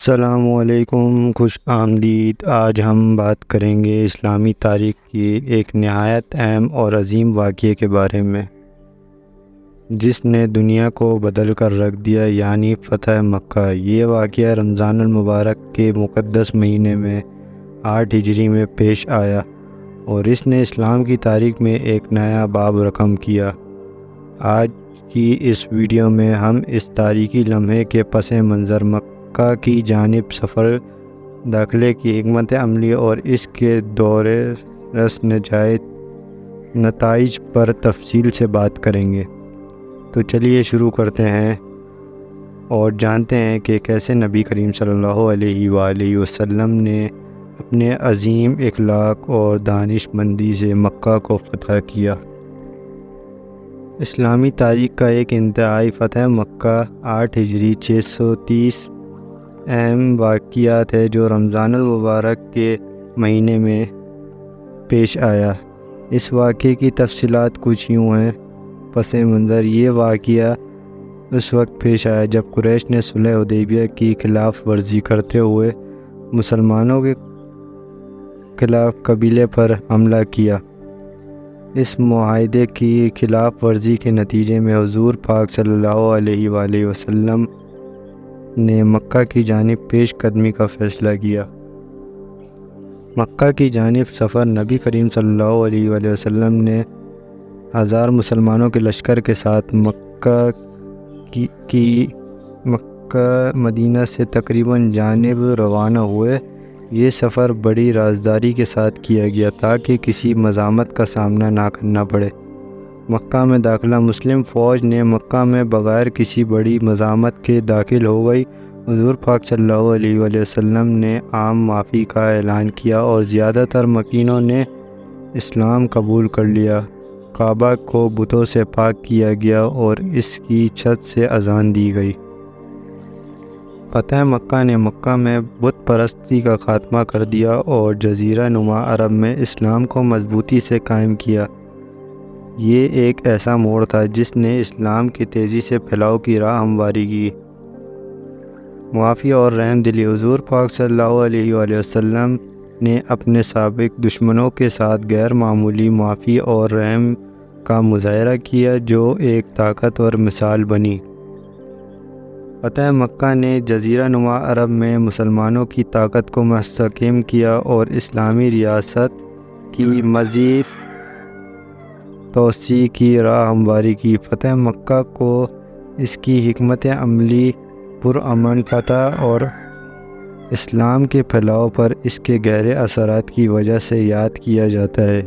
السلام علیکم، خوش آمدید۔ آج ہم بات کریں گے اسلامی تاریخ کی ایک نہایت اہم اور عظیم واقعے کے بارے میں جس نے دنیا کو بدل کر رکھ دیا، یعنی فتح مکہ۔ یہ واقعہ رمضان المبارک کے مقدس مہینے میں 8 ہجری میں پیش آیا اور اس نے اسلام کی تاریخ میں ایک نیا باب رقم کیا۔ آج کی اس ویڈیو میں ہم اس تاریخی لمحے کے پس منظر، مکہ کی جانب سفر، داخلے کی حکمت عملی اور اس کے دور رس نتائج پر تفصیل سے بات کریں گے۔ تو چلیے شروع کرتے ہیں اور جانتے ہیں کہ کیسے نبی کریم صلی اللہ علیہ وآلہ وسلم نے اپنے عظیم اخلاق اور دانش مندی سے مکہ کو فتح کیا۔ اسلامی تاریخ کا ایک انتہائی فتح مکہ 8 ہجری 630 اہم واقعات ہے جو رمضان المبارک کے مہینے میں پیش آیا۔ اس واقعے کی تفصیلات کچھ یوں ہیں۔ پس منظر: یہ واقعہ اس وقت پیش آیا جب قریش نے صلح حدیبیہ کی خلاف ورزی کرتے ہوئے مسلمانوں کے خلاف قبیلے پر حملہ کیا۔ اس معاہدے کی خلاف ورزی کے نتیجے میں حضور پاک صلی اللہ علیہ وآلہ وسلم نے مکہ کی جانب پیش قدمی کا فیصلہ کیا۔ مکہ کی جانب سفر: نبی کریم صلی اللہ علیہ وآلہ وسلم نے 1000 مسلمانوں کے لشکر کے ساتھ مکہ مدینہ سے تقریباً جانب روانہ ہوئے۔ یہ سفر بڑی رازداری کے ساتھ کیا گیا تاکہ کسی مزاحمت کا سامنا نہ کرنا پڑے۔ مکہ میں داخلہ: مسلم فوج نے مکہ میں بغیر کسی بڑی مزاحمت کے داخل ہو گئی۔ حضور پاک صلی اللہ علیہ وآلہ وسلم نے عام معافی کا اعلان کیا اور زیادہ تر مکینوں نے اسلام قبول کر لیا۔ کعبہ کو بتوں سے پاک کیا گیا اور اس کی چھت سے اذان دی گئی۔ فتح مکہ نے مکہ میں بت پرستی کا خاتمہ کر دیا اور جزیرہ نما عرب میں اسلام کو مضبوطی سے قائم کیا۔ یہ ایک ایسا موڑ تھا جس نے اسلام کی تیزی سے پھیلاؤ کی راہ ہموار کی۔ معافی اور رحم دلی: حضور پاک صلی اللہ علیہ وآلہ وسلم نے اپنے سابق دشمنوں کے ساتھ غیر معمولی معافی اور رحم کا مظاہرہ کیا جو ایک طاقتور مثال بنی۔ فتح مکہ نے جزیرہ نما عرب میں مسلمانوں کی طاقت کو مستحکم کیا اور اسلامی ریاست کی مزید توسیع کی راہ ہموار کی۔ فتح مکہ کو اس کی حکمت عملی، پرامن فتح اور اسلام کے پھیلاؤ پر اس کے گہرے اثرات کی وجہ سے یاد کیا جاتا ہے۔